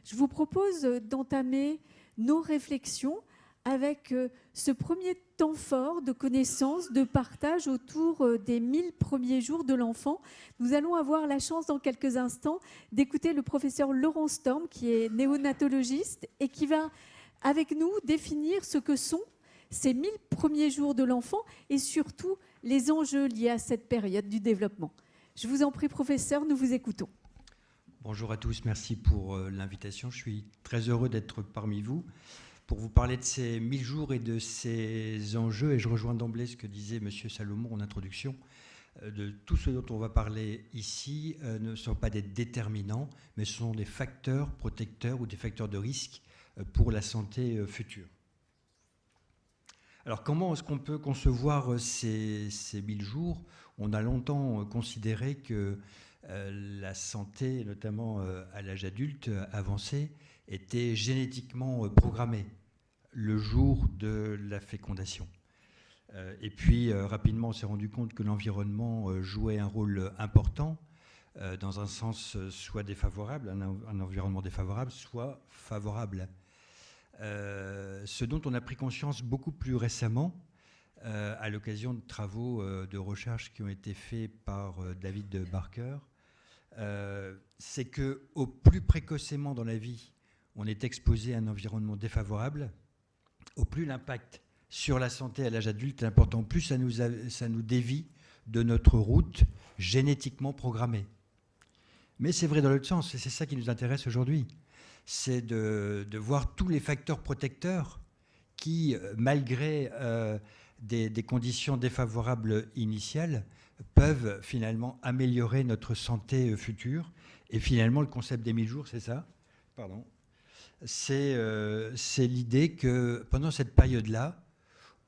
Je vous propose d'entamer nos réflexions avec ce premier temps fort de connaissance, de partage autour des 1000 premiers jours de l'enfant. Nous allons avoir la chance dans quelques instants d'écouter le professeur Laurent Storm, qui est néonatologiste et qui va avec nous définir ce que sont ces 1000 premiers jours de l'enfant et surtout les enjeux liés à cette période du développement. Je vous en prie, professeur, nous vous écoutons. Bonjour à tous, merci pour l'invitation. Je suis très heureux d'être parmi vous pour vous parler de ces 1000 jours et de ces enjeux. Et je rejoins d'emblée ce que disait M. Salomon en introduction. De tout ce dont on va parler ici ne sont pas des déterminants, mais ce sont des facteurs protecteurs ou des facteurs de risque pour la santé future. Alors comment est-ce qu'on peut concevoir ces 1000 jours ? On a longtemps considéré que la santé, notamment à l'âge adulte avancé, était génétiquement programmée le jour de la fécondation. Et puis rapidement on s'est rendu compte que l'environnement jouait un rôle important dans un sens soit défavorable, un environnement défavorable, soit favorable. Ce dont on a pris conscience beaucoup plus récemment à l'occasion de travaux de recherche qui ont été faits par David Barker, c'est qu'au plus précocement dans la vie on est exposé à un environnement défavorable, au plus l'impact sur la santé à l'âge adulte est important, plus ça nous dévie de notre route génétiquement programmée. Mais c'est vrai dans l'autre sens, et c'est ça qui nous intéresse aujourd'hui, c'est de voir tous les facteurs protecteurs qui, malgré des conditions défavorables initiales, peuvent finalement améliorer notre santé future. Et finalement, le concept des 1000 jours, c'est ça. Pardon. C'est l'idée que pendant cette période-là,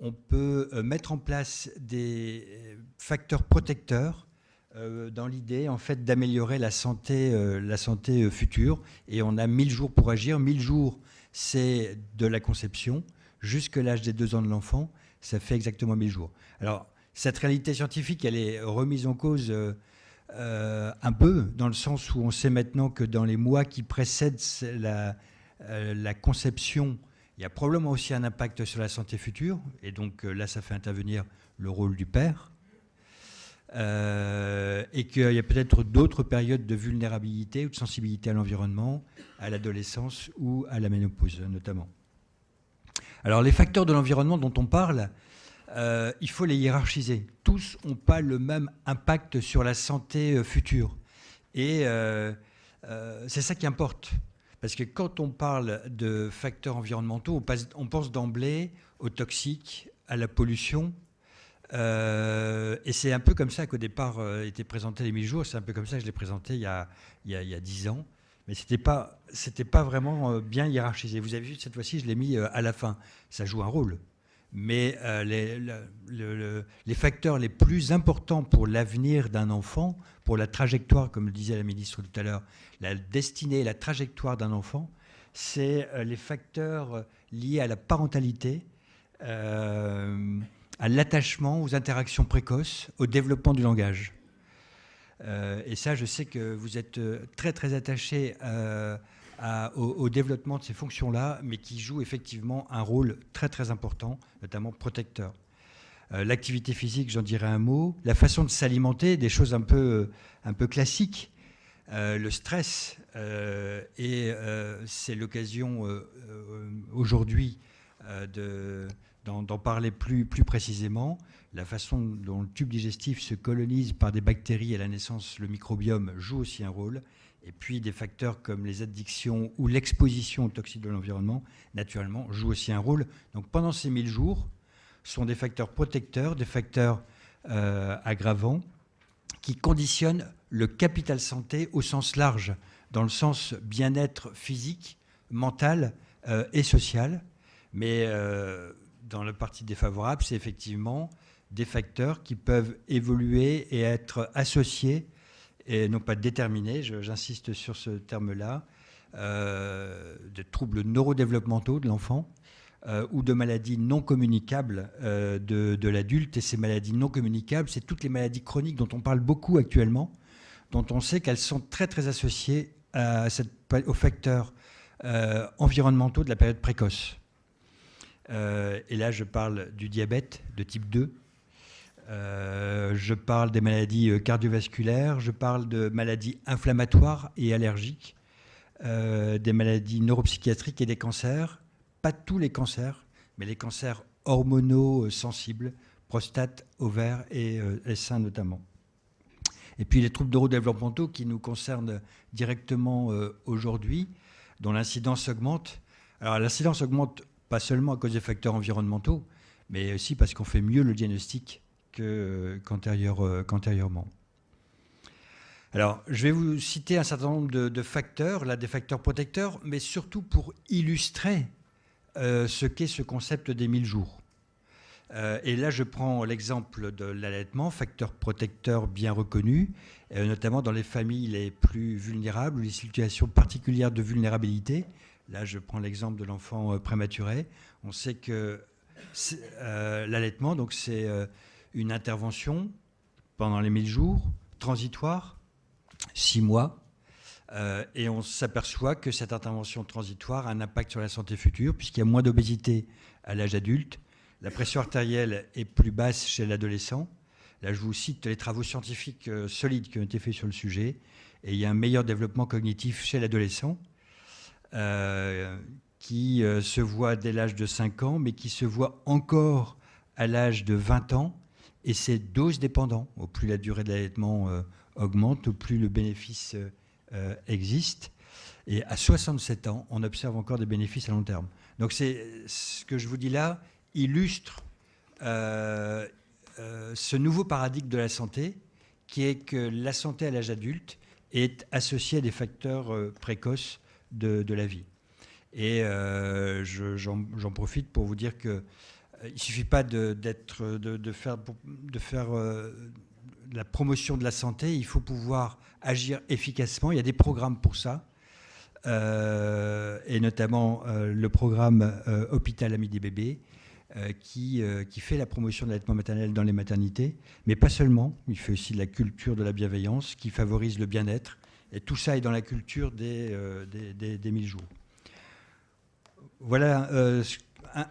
on peut mettre en place des facteurs protecteurs dans l'idée en fait d'améliorer la santé future. Et on a 1000 jours pour agir. 1000 jours, c'est de la conception jusqu'à l'âge des 2 ans de l'enfant. Ça fait exactement 1000 jours. Alors, cette réalité scientifique, elle est remise en cause un peu, dans le sens où on sait maintenant que dans les mois qui précèdent la conception, il y a probablement aussi un impact sur la santé future. Et donc là, ça fait intervenir le rôle du père. Et qu'il y a peut-être d'autres périodes de vulnérabilité ou de sensibilité à l'environnement, à l'adolescence ou à la ménopause notamment. Alors les facteurs de l'environnement dont on parle, il faut les hiérarchiser. Tous n'ont pas le même impact sur la santé future. Et c'est ça qui importe. Parce que quand on parle de facteurs environnementaux, on pense d'emblée aux toxiques, à la pollution. Et c'est un peu comme ça qu'au départ étaient présentés les 1000 jours. C'est un peu comme ça que je l'ai présenté il y a 10 ans. Mais c'était pas vraiment bien hiérarchisé. Vous avez vu, cette fois-ci, je l'ai mis à la fin. Ça joue un rôle. Mais les facteurs les plus importants pour l'avenir d'un enfant, pour la trajectoire, comme le disait la ministre tout à l'heure, la destinée, la trajectoire d'un enfant, c'est les facteurs liés à la parentalité, à l'attachement, aux interactions précoces, au développement du langage. Et ça, je sais que vous êtes très très attachés au développement de ces fonctions-là, mais qui jouent effectivement un rôle très très important, notamment protecteur. L'activité physique, j'en dirais un mot. La façon de s'alimenter, des choses un peu classiques. Le stress, et c'est l'occasion aujourd'hui d'en parler plus précisément. La façon dont le tube digestif se colonise par des bactéries à la naissance, le microbiome joue aussi un rôle. Et puis des facteurs comme les addictions ou l'exposition aux toxiques de l'environnement, naturellement, jouent aussi un rôle. Donc pendant ces 1000 jours, ce sont des facteurs protecteurs, des facteurs aggravants, qui conditionnent le capital santé au sens large, dans le sens bien-être physique, mental et social. Mais dans la partie défavorable, c'est effectivement des facteurs qui peuvent évoluer et être associés, et non pas déterminés, j'insiste sur ce terme-là, de troubles neurodéveloppementaux de l'enfant ou de maladies non communicables de l'adulte. Et ces maladies non communicables, c'est toutes les maladies chroniques dont on parle beaucoup actuellement, dont on sait qu'elles sont très très associées aux facteurs environnementaux de la période précoce. Et là, je parle du diabète de type 2. Je parle des maladies cardiovasculaires, je parle de maladies inflammatoires et allergiques, des maladies neuropsychiatriques et des cancers. Pas tous les cancers, mais les cancers hormonaux sensibles, prostate, ovaire et sein notamment. Et puis les troubles neurodéveloppementaux qui nous concernent directement aujourd'hui, dont l'incidence augmente. Alors l'incidence augmente pas seulement à cause des facteurs environnementaux, mais aussi parce qu'on fait mieux le diagnostic qu'antérieurement. Alors, je vais vous citer un certain nombre de facteurs, là, des facteurs protecteurs, mais surtout pour illustrer ce qu'est ce concept des 1000 jours. Et là, je prends l'exemple de l'allaitement, facteur protecteur bien reconnu, notamment dans les familles les plus vulnérables, les situations particulières de vulnérabilité. Là, je prends l'exemple de l'enfant prématuré. On sait que l'allaitement, donc c'est une intervention pendant les 1000 jours, transitoire, 6 mois, et on s'aperçoit que cette intervention transitoire a un impact sur la santé future, puisqu'il y a moins d'obésité à l'âge adulte, la pression artérielle est plus basse chez l'adolescent. Là, je vous cite les travaux scientifiques solides qui ont été faits sur le sujet, et il y a un meilleur développement cognitif chez l'adolescent, qui se voit dès l'âge de 5 ans, mais qui se voit encore à l'âge de 20 ans, et c'est dose dépendant. Au plus la durée de l'allaitement augmente, au plus le bénéfice existe. Et à 67 ans, on observe encore des bénéfices à long terme. Donc ce que je vous dis là illustre ce nouveau paradigme de la santé, qui est que la santé à l'âge adulte est associée à des facteurs précoces de la vie. Et j'en profite pour vous dire que il ne suffit pas de faire la promotion de la santé, il faut pouvoir agir efficacement. Il y a des programmes pour ça, et notamment le programme Hôpital Ami des bébés, qui fait la promotion de l'allaitement maternel dans les maternités, mais pas seulement. Il fait aussi de la culture de la bienveillance qui favorise le bien-être. Et tout ça est dans la culture des 1000 jours. Voilà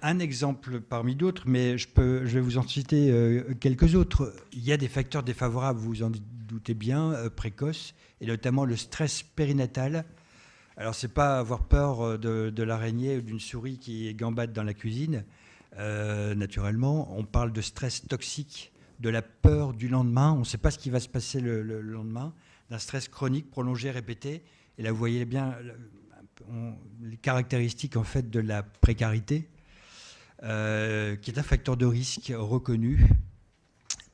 un exemple parmi d'autres, mais je vais vous en citer quelques autres. Il y a des facteurs défavorables, vous en doutez bien, précoces, et notamment le stress périnatal. Alors, ce n'est pas avoir peur de l'araignée ou d'une souris qui gambade dans la cuisine, naturellement. On parle de stress toxique, de la peur du lendemain. On ne sait pas ce qui va se passer le lendemain, d'un stress chronique, prolongé, répété. Et là, vous voyez bien les caractéristiques en fait, de la précarité, qui est un facteur de risque reconnu,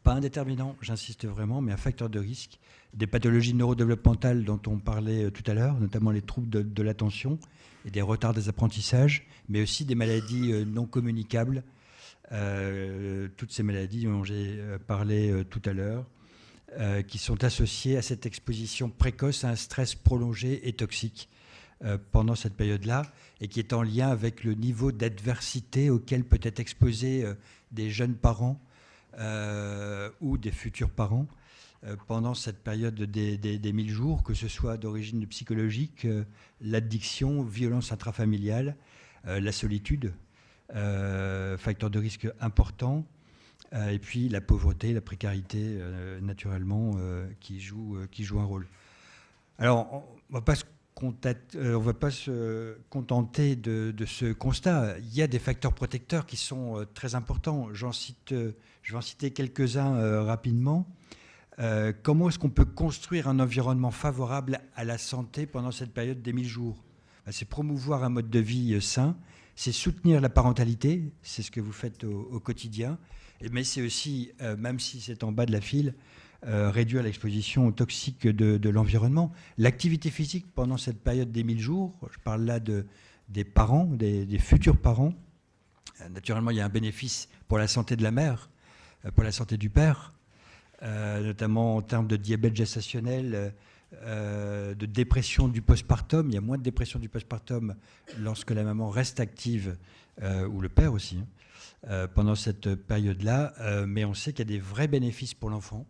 pas un déterminant, j'insiste vraiment, mais un facteur de risque. Des pathologies neurodéveloppementales dont on parlait tout à l'heure, notamment les troubles de l'attention et des retards des apprentissages, mais aussi des maladies non communicables, toutes ces maladies dont j'ai parlé tout à l'heure, qui sont associées à cette exposition précoce à un stress prolongé et toxique pendant cette période-là, et qui est en lien avec le niveau d'adversité auquel peut être exposé des jeunes parents ou des futurs parents pendant cette période des 1000 jours, que ce soit d'origine psychologique, l'addiction, violence intrafamiliale, la solitude, facteur de risque important, et puis la pauvreté, la précarité, naturellement, qui joue un rôle. Alors, on ne va pas se contenter de ce constat. Il y a des facteurs protecteurs qui sont très importants. Je vais en citer quelques-uns rapidement. Comment est-ce qu'on peut construire un environnement favorable à la santé pendant cette période des 1000 jours ? C'est promouvoir un mode de vie sain, c'est soutenir la parentalité, c'est ce que vous faites au quotidien, mais c'est aussi, même si c'est en bas de la file, réduire l'exposition toxique de l'environnement. L'activité physique pendant cette période des 1000 jours, je parle là des parents, des futurs parents. Naturellement, il y a un bénéfice pour la santé de la mère, pour la santé du père, notamment en termes de diabète gestationnel, de dépression du postpartum. Il y a moins de dépression du postpartum lorsque la maman reste active, ou le père aussi, pendant cette période-là. Mais on sait qu'il y a des vrais bénéfices pour l'enfant,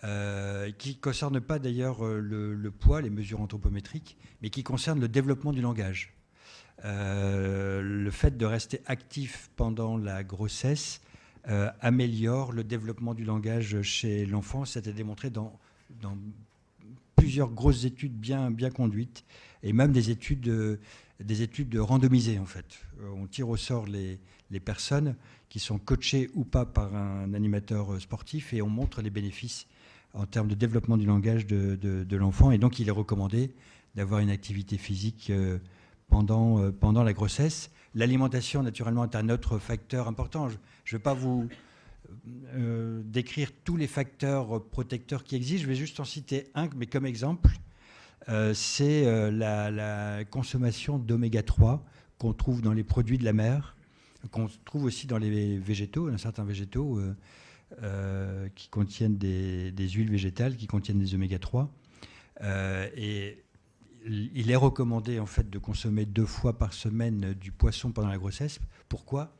qui ne concernent pas d'ailleurs le poids, les mesures anthropométriques, mais qui concernent le développement du langage. le fait de rester actif pendant la grossesse améliore le développement du langage chez l'enfant. C'était démontré dans plusieurs grosses études bien conduites, et même des études randomisées, en fait. On tire au sort les personnes qui sont coachées ou pas par un animateur sportif, et on montre les bénéfices en termes de développement du langage de l'enfant. Et donc, il est recommandé d'avoir une activité physique pendant la grossesse. L'alimentation, naturellement, est un autre facteur important. Je ne vais pas vous décrire tous les facteurs protecteurs qui existent. Je vais juste en citer un, mais comme exemple, c'est la consommation d'oméga 3 qu'on trouve dans les produits de la mer, qu'on trouve aussi dans les végétaux, certains végétaux qui contiennent des huiles végétales, qui contiennent des oméga 3. Et il est recommandé en fait de consommer 2 fois par semaine du poisson pendant la grossesse. Pourquoi ?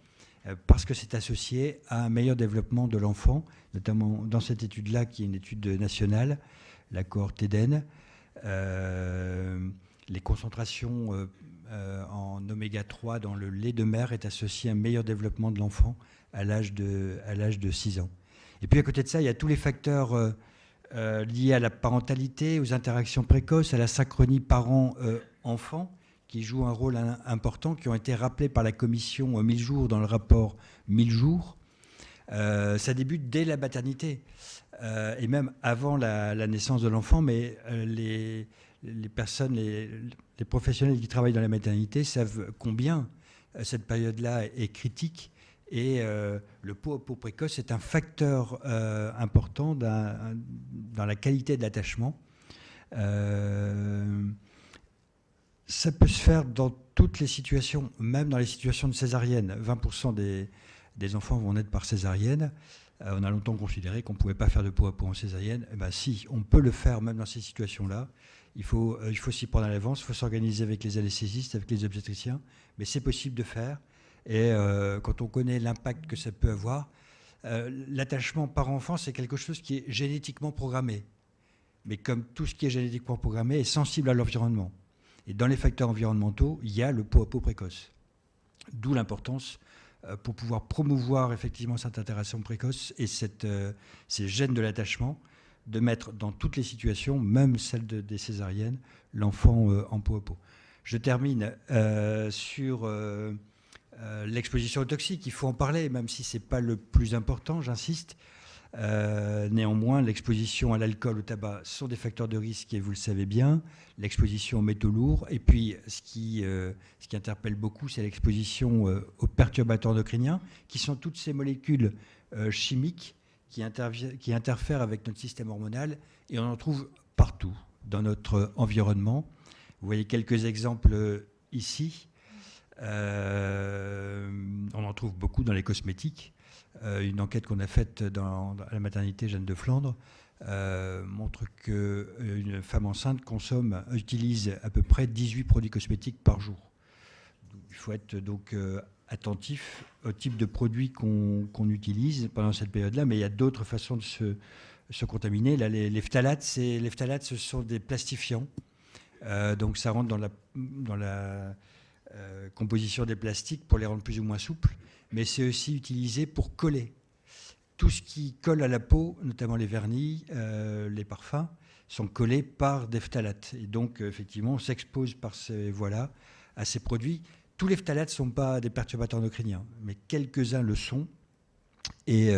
Parce que c'est associé à un meilleur développement de l'enfant, notamment dans cette étude-là, qui est une étude nationale, la cohorte Eden. Les concentrations en oméga 3 dans le lait de mer est associé à un meilleur développement de l'enfant à l'âge de 6 ans. Et puis à côté de ça, il y a tous les facteurs liés à la parentalité, aux interactions précoces, à la synchronie parent-enfant, qui jouent un rôle important, qui ont été rappelés par la commission 1000 jours dans le rapport 1000 jours. Ça débute dès la maternité, et même avant la naissance de l'enfant, mais les personnes, les professionnels qui travaillent dans la maternité savent combien cette période-là est critique. Et le pot à pot précoce est un facteur important dans la qualité de l'attachement. Ça peut se faire dans toutes les situations, même dans les situations de césarienne. 20% des enfants vont naître par césarienne. On a longtemps considéré qu'on ne pouvait pas faire de pot à pot en césarienne. Eh bien, si, on peut le faire même dans ces situations-là. Il faut s'y prendre à l'avance, il faut s'organiser avec les anesthésistes, avec les obstétriciens, mais c'est possible de faire. Et quand on connaît l'impact que ça peut avoir, l'attachement parent-enfant, c'est quelque chose qui est génétiquement programmé. Mais comme tout ce qui est génétiquement programmé est sensible à l'environnement. Et dans les facteurs environnementaux, il y a le pot à pot précoce. D'où l'importance, pour pouvoir promouvoir effectivement cette interaction précoce et ces gènes de l'attachement, de mettre dans toutes les situations, même celles des césariennes, l'enfant en pot à pot. Je termine sur l'exposition aux toxiques. Il faut en parler, même si ce n'est pas le plus important, j'insiste. Néanmoins, l'exposition à l'alcool, au tabac sont des facteurs de risque, et vous le savez bien. L'exposition aux métaux lourds. Et puis, ce qui interpelle beaucoup, c'est l'exposition aux perturbateurs endocriniens, qui sont toutes ces molécules chimiques qui interfèrent avec notre système hormonal. Et on en trouve partout dans notre environnement. Vous voyez quelques exemples ici. On en trouve beaucoup dans les cosmétiques. Une enquête qu'on a faite à la maternité Jeanne de Flandre montre qu'une femme enceinte utilise à peu près 18 produits cosmétiques par jour. Il faut être donc attentif au type de produits qu'on utilise pendant cette période-là, mais il y a d'autres façons de se contaminer. Là, les phtalates, ce sont des plastifiants. Donc ça rentre dans la composition des plastiques pour les rendre plus ou moins souples, mais c'est aussi utilisé pour coller. Tout ce qui colle à la peau, notamment les vernis, les parfums, sont collés par des phtalates. Et donc, effectivement, on s'expose par ces voies-là à ces produits. Tous les phtalates ne sont pas des perturbateurs endocriniens, mais quelques-uns le sont et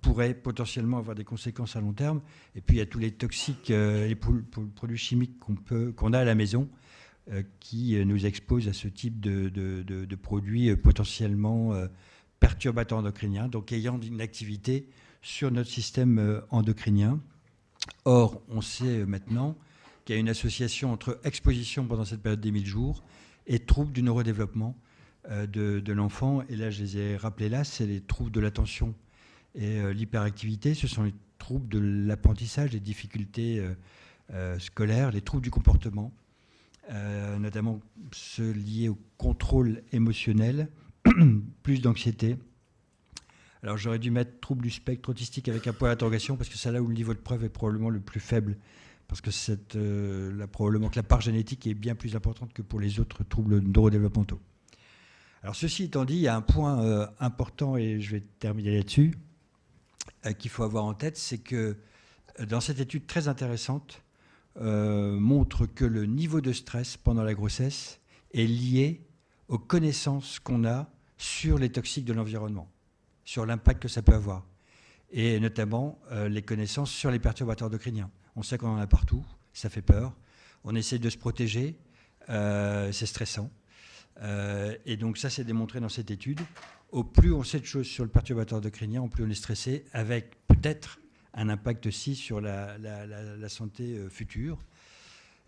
pourraient potentiellement avoir des conséquences à long terme. Et puis, il y a tous les toxiques, les produits chimiques qu'on a à la maison, qui nous expose à ce type de produits potentiellement perturbateurs endocriniens, donc ayant une activité sur notre système endocrinien. Or, on sait maintenant qu'il y a une association entre exposition pendant cette période des 1000 jours et troubles du neurodéveloppement de l'enfant. Et là, je les ai rappelés là, c'est les troubles de l'attention et l'hyperactivité. Ce sont les troubles de l'apprentissage, les difficultés scolaires, les troubles du comportement. Notamment ceux liés au contrôle émotionnel, plus d'anxiété. Alors j'aurais dû mettre trouble du spectre autistique avec un point d'interrogation, parce que c'est là où le niveau de preuve est probablement le plus faible parce que là, probablement que la part génétique est bien plus importante que pour les autres troubles neurodéveloppementaux. Alors ceci étant dit, il y a un point important, et je vais terminer là-dessus, qu'il faut avoir en tête, c'est que dans cette étude très intéressante, montre que le niveau de stress pendant la grossesse est lié aux connaissances qu'on a sur les toxiques de l'environnement, sur l'impact que ça peut avoir, et notamment les connaissances sur les perturbateurs endocriniens. On sait qu'on en a partout, ça fait peur, on essaie de se protéger, c'est stressant. Et donc ça, c'est démontré dans cette étude. Au plus on sait de choses sur le perturbateur endocrinien, au plus on est stressé, avec peut-être un impact aussi sur la santé future.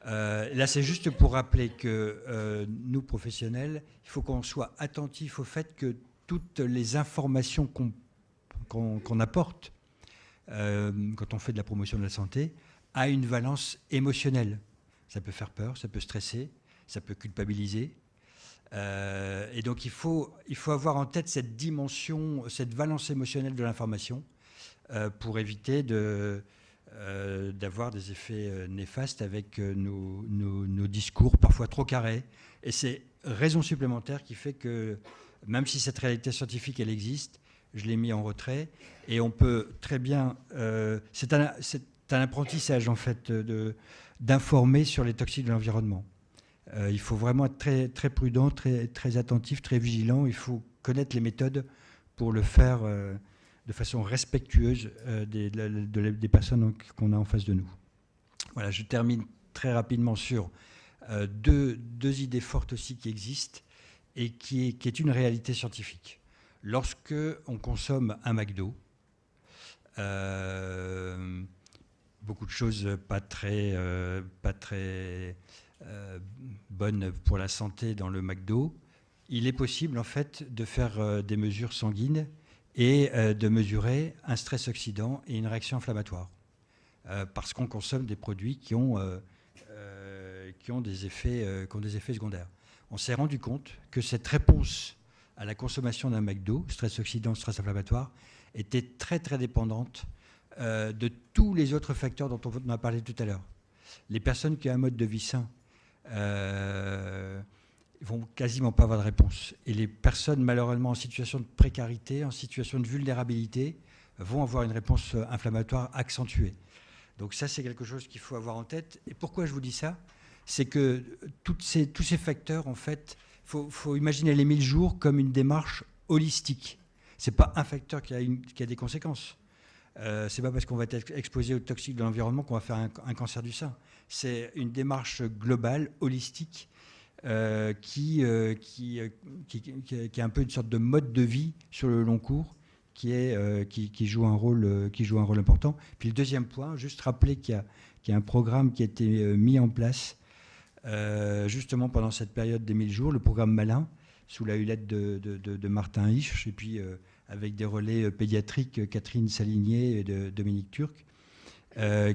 Là, c'est juste pour rappeler que nous, professionnels, il faut qu'on soit attentifs au fait que toutes les informations qu'on apporte quand on fait de la promotion de la santé a une valence émotionnelle. Ça peut faire peur, ça peut stresser, ça peut culpabiliser. Et donc il faut avoir en tête cette dimension, cette valence émotionnelle de l'information pour éviter d'avoir des effets néfastes avec nos discours parfois trop carrés. Et c'est raison supplémentaire qui fait que même si cette réalité scientifique elle existe, je l'ai mis en retrait et on peut très bien... c'est un apprentissage en fait d'informer sur les toxiques de l'environnement. Il faut vraiment être très, très prudent, très, très attentif, très vigilant. Il faut connaître les méthodes pour le faire de façon respectueuse des personnes qu'on a en face de nous. Voilà, je termine très rapidement sur deux idées fortes aussi qui existent et qui est une réalité scientifique. Lorsque on consomme un McDo, beaucoup de choses pas très bonne pour la santé dans le McDo, il est possible en fait de faire des mesures sanguines et de mesurer un stress oxydant et une réaction inflammatoire parce qu'on consomme des produits qui ont des effets secondaires. On s'est rendu compte que cette réponse à la consommation d'un McDo, stress oxydant, stress inflammatoire, était très très dépendante de tous les autres facteurs dont on a parlé tout à l'heure. Les personnes qui ont un mode de vie sain vont quasiment pas avoir de réponse. Et les personnes malheureusement en situation de précarité, en situation de vulnérabilité, vont avoir une réponse inflammatoire accentuée. Donc ça, c'est quelque chose qu'il faut avoir en tête. Et pourquoi je vous dis ça ? C'est que tous ces facteurs, en fait, faut imaginer les 1000 jours comme une démarche holistique. C'est pas un facteur qui a des conséquences. C'est pas parce qu'on va être exposé aux toxiques de l'environnement qu'on va faire un cancer du sein. C'est une démarche globale, holistique, qui est un peu une sorte de mode de vie sur le long cours, qui joue un rôle important. Puis le deuxième point, juste rappeler qu'il y a un programme qui a été mis en place justement pendant cette période des 1000 jours, le programme Malin, sous la hullette de Martin Hirsch, et puis avec des relais pédiatriques, Catherine Saligné et de Dominique Turc,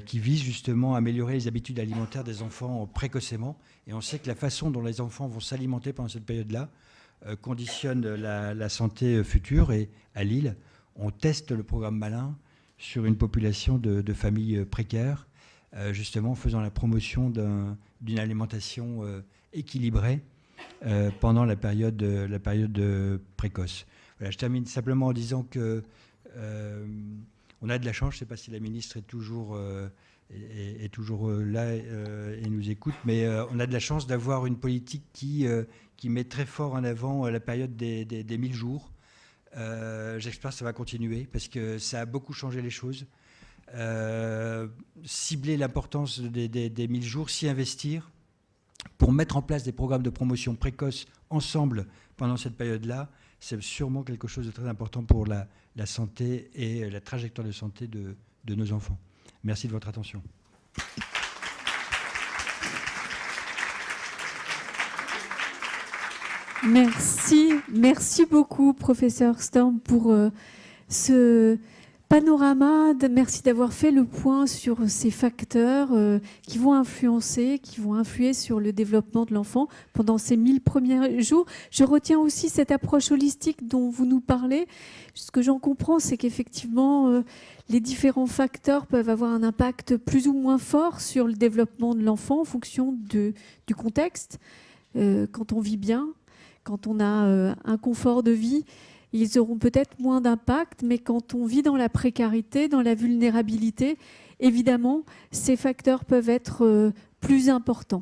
qui vise justement à améliorer les habitudes alimentaires des enfants précocement. Et on sait que la façon dont les enfants vont s'alimenter pendant cette période-là conditionne la santé future. Et à Lille, on teste le programme Malin sur une population de familles précaires, justement en faisant la promotion d'une alimentation équilibrée pendant la période précoce. Voilà, je termine simplement en disant que on a de la chance. Je ne sais pas si la ministre est toujours là et nous écoute, mais on a de la chance d'avoir une politique qui met très fort en avant la période des 1000 jours. J'espère que ça va continuer parce que ça a beaucoup changé les choses. Cibler l'importance des 1000 jours, s'y investir pour mettre en place des programmes de promotion précoce ensemble pendant cette période-là, c'est sûrement quelque chose de très important pour la santé et la trajectoire de santé de nos enfants. Merci de votre attention. Merci beaucoup, professeur Storm, pour ce panorama, merci d'avoir fait le point sur ces facteurs qui vont influer sur le développement de l'enfant pendant ces 1000 premiers jours. Je retiens aussi cette approche holistique dont vous nous parlez. Ce que j'en comprends, c'est qu'effectivement, les différents facteurs peuvent avoir un impact plus ou moins fort sur le développement de l'enfant en fonction du contexte. Quand on vit bien, quand on a un confort de vie, ils auront peut-être moins d'impact, mais quand on vit dans la précarité, dans la vulnérabilité, évidemment, ces facteurs peuvent être plus importants.